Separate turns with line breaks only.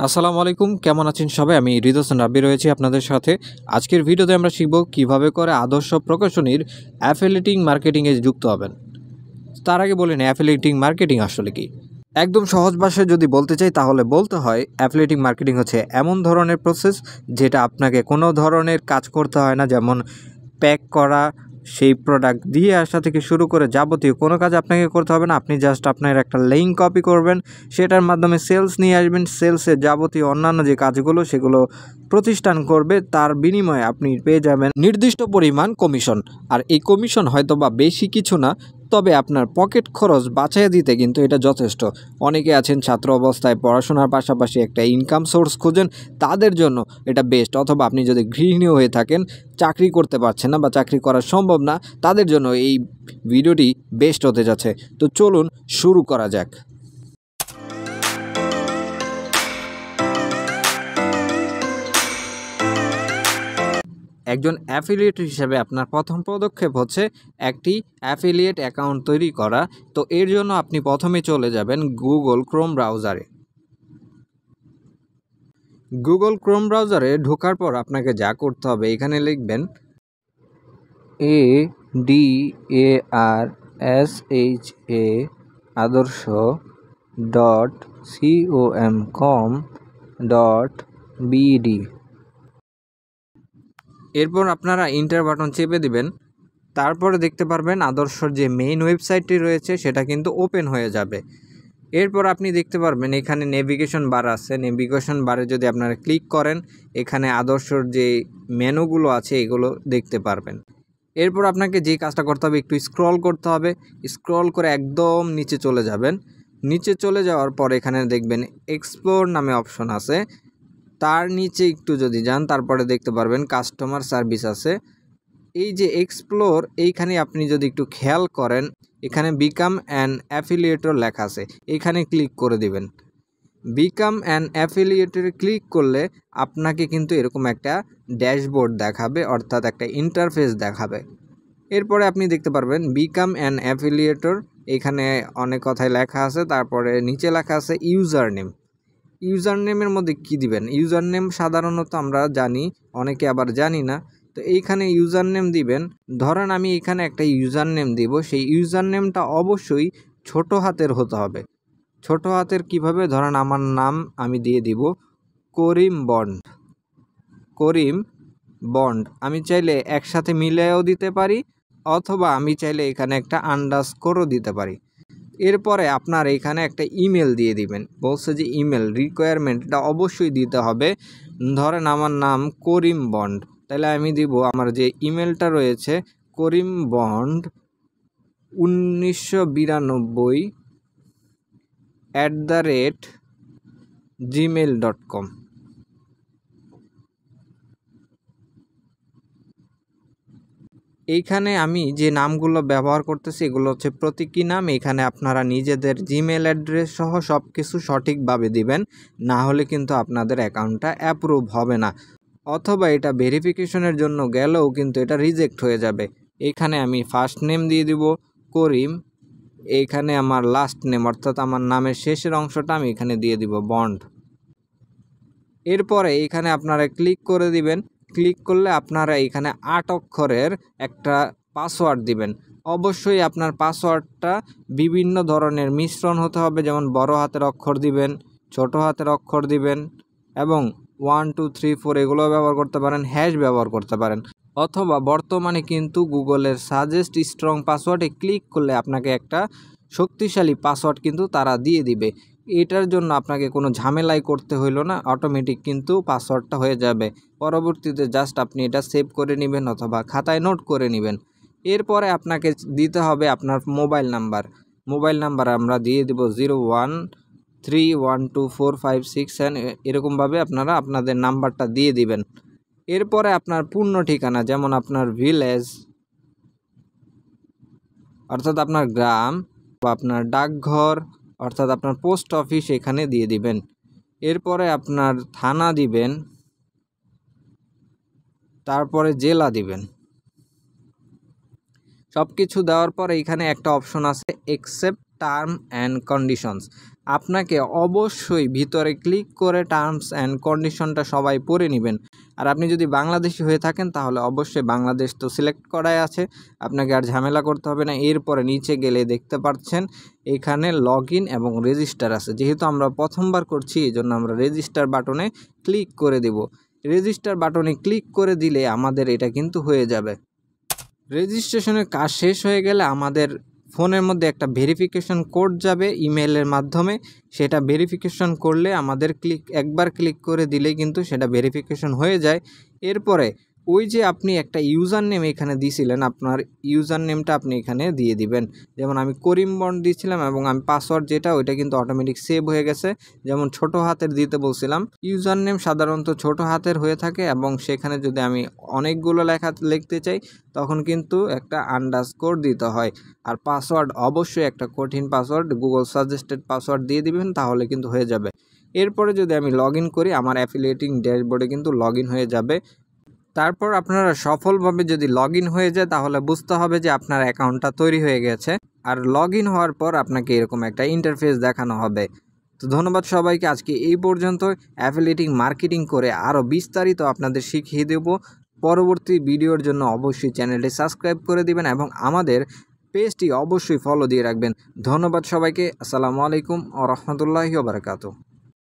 আসসালামু আলাইকুম, কেমন আছেন সবাই? আমি হৃদয় হোসেন রাব্বি রয়েছি আপনাদের সাথে। আজকের ভিডিওতে আমরা শিখব কিভাবে করে আদর্শ প্রকাশনীর অ্যাফিলিয়েটিং মার্কেটিংয়ে যুক্ত হবেন। তার আগে বলেন অ্যাফিলিয়েটিং মার্কেটিং আসলে কি? একদম সহজ ভাষায় যদি বলতে চাই তাহলে বলতে হয় অ্যাফিলিয়েটিং মার্কেটিং হচ্ছে এমন ধরনের প্রসেস যেটা আপনাকে কোনো ধরনের কাজ করতে হয় না, যেমন প্যাক করা, সেই প্রোডাক্ট দিয়ে আসা থেকে শুরু করে যাবতীয় কোনো কাজ আপনাকে করতে হবে না। আপনি জাস্ট আপনার একটা লিঙ্ক কপি করবেন, সেটার মাধ্যমে সেলস নিয়ে আসবেন। সেলসের যাবতীয় অন্যান্য যে কাজগুলো সেগুলো প্রতিষ্ঠান করবে, তার বিনিময়ে আপনি পেয়ে যাবেন নির্দিষ্ট পরিমাণ কমিশন। আর এই কমিশন হয়তো বা বেশি কিছু না, তবে আপনার পকেট খরচ বাঁচিয়ে দিতে কিন্তু এটা যথেষ্ট। অনেকে আছেন ছাত্র অবস্থায় পড়াশোনার পাশাপাশি একটা ইনকাম সোর্স খোঁজেন, তাদের জন্য এটা বেস্ট। অথবা আপনি যদি গৃহিণী হয়ে থাকেন, চাকরি করতে পারছেন না বা চাকরি করা সম্ভব না, তাদের জন্য এই ভিডিওটি বেস্ট হতে যাচ্ছে। তো চলুন শুরু করা যাক। একজন অ্যাফিলিয়েট হিসেবে আপনার প্রথম পদক্ষেপ হচ্ছে একটি অ্যাফিলিয়েট অ্যাকাউন্ট তৈরি করা। তো এর জন্য আপনি প্রথমে চলে যাবেন গুগল ক্রোম ব্রাউজারে। গুগল ক্রোম ব্রাউজারে ঢোকার পর আপনাকে যা করতে হবে, এখানে লিখবেন ADARSHA আদর্শ .com.bd। এরপর আপনারা ইন্টার বাটন চেপে দিবেন। তারপরে দেখতে পারবেন আদর্শর যে মেইন ওয়েবসাইটটি রয়েছে সেটা কিন্তু ওপেন হয়ে যাবে। এরপর আপনি দেখতে পারবেন এখানে নেভিগেশন বার আছে। নেভিগেশন বারে যদি আপনারা ক্লিক করেন, এখানে আদর্শর যে মেনুগুলো আছে এগুলো দেখতে পারবেন। এরপর আপনাকে যে কাজটা করতে হবে, একটু স্ক্রল করতে হবে। স্ক্রল করে একদম নিচে চলে যাবেন। নিচে চলে যাওয়ার পর এখানে দেখবেন এক্সপ্লোর নামে অপশন আছে। তার নিচে একটু যদি যান, তারপরে দেখতে পারবেন কাস্টমার সার্ভিস আছে। এই যে এক্সপ্লোর, এইখানে আপনি যদি একটু খেয়াল করেন, এখানে বিকাম অ্যান অ্যাফিলিয়েটর লেখা আছে, এখানে ক্লিক করে দিবেন। বিকাম অ্যান অ্যাফিলিয়েটরে ক্লিক করলে আপনাকে কিন্তু এরকম একটা ড্যাশবোর্ড দেখাবে, অর্থাৎ একটা ইন্টারফেস দেখাবে। এরপরে আপনি দেখতে পারবেন বিকাম অ্যান অ্যাফিলিয়েটর, এখানে অনেক কথাই লেখা আছে। তারপরে নিচে লেখা আছে ইউজার নেম। ইউজার নেমের মধ্যে কি দিবেন? ইউজার নেম সাধারণত আমরা জানি, অনেকে আবার জানি না। তো এইখানে ইউজার নেম দিবেন। ধরেন আমি এখানে একটা ইউজার নেম দিব, সেই ইউজার নেমটা অবশ্যই ছোট হাতের হতে হবে। ছোট হাতের কিভাবে? ধরেন আমার নাম আমি দিয়ে দিব করিম বন্ড। করিম বন্ড আমি চাইলে একসাথে মিলেও দিতে পারি, অথবা আমি চাইলে এখানে একটা আন্ডারস্কোরও দিতে পারি। এরপরে আপনার এখানে একটা ইমেল দিয়ে দিবেন। বলছে যে ইমেল রিকোয়ারমেন্টটা অবশ্যই দিতে হবে। ধরেন আমার নাম করিম বন্ড, তাহলে আমি দিব আমার যে ইমেলটা রয়েছে করিম বন্ড 1992@gmail.com। এইখানে আমি যে নামগুলো ব্যবহার করতেছি এগুলো হচ্ছে প্রতীকী নাম। এখানে আপনারা নিজেদের জিমেল অ্যাড্রেস সহ সব কিছু সঠিকভাবে দিবেন, না হলে কিন্তু আপনাদের অ্যাকাউন্টটা অ্যাপ্রুভ হবে না, অথবা এটা ভেরিফিকেশনের জন্য গেলেও কিন্তু এটা রিজেক্ট হয়ে যাবে। এখানে আমি ফার্স্ট নেম দিয়ে দিব করিম, এইখানে আমার লাস্ট নেম অর্থাৎ আমার নামের শেষের অংশটা আমি এখানে দিয়ে দিব বন্ড। এরপরে এইখানে আপনারা ক্লিক করে দিবেন। ক্লিক করলে আপনারা এখানে 8 অক্ষরের একটা পাসওয়ার্ড দিবেন। অবশ্যই আপনার পাসওয়ার্ডটা বিভিন্ন ধরনের মিশ্রণ হতে হবে, যেমন বড় হাতের অক্ষর দিবেন, ছোট হাতের অক্ষর দিবেন, এবং 1 2 3 4 এগুলো ব্যবহার করতে পারেন, হ্যাশ ব্যবহার করতে পারেন। অথবা বর্তমানে কিন্তু গুগলের সাজেস্ট স্ট্রং পাসওয়ার্ডে ক্লিক করলে আপনাকে একটা শক্তিশালী পাসওয়ার্ড কিন্তু তারা দিয়ে দিবে। এটার জন্য আপনাকে কোনো ঝামেলাই করতে হইল না, অটোমেটিক কিন্তু পাসওয়ার্ডটা হয়ে যাবে। পরবর্তীতে জাস্ট আপনি এটা সেভ করে নেবেন অথবা খাতায় নোট করে নেবেন। এরপরে আপনাকে দিতে হবে আপনার মোবাইল নাম্বার। মোবাইল নাম্বার আমরা দিয়ে দেব 01312456 এরকমভাবে আপনারা আপনাদের নাম্বারটা দিয়ে দিবেন। এরপরে আপনার পূর্ণ ঠিকানা, যেমন আপনার ভিলেজ অর্থাৎ আপনার গ্রাম, বা আপনার ডাকঘর অর্থাৎ আপনার পোস্ট অফিস, এখানে দিয়ে দিবেন। এরপরে আপনার থানা দিবেন, তারপরে জেলা দিবেন। সব কিছু দেওয়ার পরে এখানে একটা অপশন আছে অ্যাকসেপ্ট টার্ম অ্যান্ড কন্ডিশনস। আপনাকে অবশ্যই ভিতরে ক্লিক করে টার্মস অ্যান্ড কন্ডিশনটা সবাই পড়ে নেবেন। আর আপনি যদি বাংলাদেশি হয়ে থাকেন তাহলে অবশ্যই বাংলাদেশ তো সিলেক্ট করাই আছে, আপনাকে আর ঝামেলা করতে হবে না। এরপরে নিচে গেলে দেখতে পাচ্ছেন এখানে লগ ইন এবং রেজিস্টার আছে। যেহেতু আমরা প্রথমবার করছি এই জন্য আমরা রেজিস্টার বাটনে ক্লিক করে দেব। রেজিস্টার বাটনে ক্লিক করে দিলে আমাদের এটা কিন্তু হয়ে যাবে। রেজিস্ট্রেশনের কাজ শেষ হয়ে গেলে আমাদের ফোনের মধ্যে একটা ভেরিফিকেশন কোড যাবে ইমেলের মাধ্যমে। সেটা ভেরিফিকেশন করলে আমাদের একবার ক্লিক করে দিলেই কিন্তু সেটা ভেরিফিকেশন হয়ে যায়। এরপরে ওই যে আপনি একটা ইউজার নেম এখানে দিয়েছিলেন, আপনার ইউজার নেমটা আপনি এখানে দিয়ে দিবেন। যেমন আমি করিম বন্ড দিয়েছিলাম এবং আমি পাসওয়ার্ড যেটা ওইটা কিন্তু অটোমেটিক সেভ হয়ে গেছে। যেমন ছোট হাতের দিতে বলছিলাম, ইউজার নেম সাধারণত ছোট হাতের হয়ে থাকে এবং সেখানে যদি আমি অনেকগুলো লিখতে চাই তখন কিন্তু একটা আন্ডারস্কোর দিতে হয়। আর পাসওয়ার্ড অবশ্যই একটা কঠিন পাসওয়ার্ড, গুগল সাজেস্টেড পাসওয়ার্ড দিয়ে দিবেন, তাহলে কিন্তু হয়ে যাবে। এরপরে যদি আমি লগ ইন করি আমার অ্যাফিলিয়েটিং ড্যাশবোর্ডে কিন্তু লগ ইন হয়ে যাবে। তারপর আপনারা সফলভাবে যদি লগ ইন হয়ে যায় তাহলে বুঝতে হবে যে আপনার অ্যাকাউন্টটা তৈরি হয়ে গেছে। আর লগ ইন হওয়ার পর আপনাকে এরকম একটা ইন্টারফেস দেখানো হবে। তো ধন্যবাদ সবাইকে, আজকে এই পর্যন্ত। অ্যাফিলিয়েটিং মার্কেটিং করে আরও বিস্তারিত আপনাদের শিখিয়ে দেব। পরবর্তী ভিডিওর জন্য অবশ্যই চ্যানেলটি সাবস্ক্রাইব করে দিবেন এবং আমাদের পেজটি অবশ্যই ফলো দিয়ে রাখবেন। ধন্যবাদ সবাইকে। আসসালামু আলাইকুম ওয়া রাহমাতুল্লাহি ওয়া বারাকাতুহু।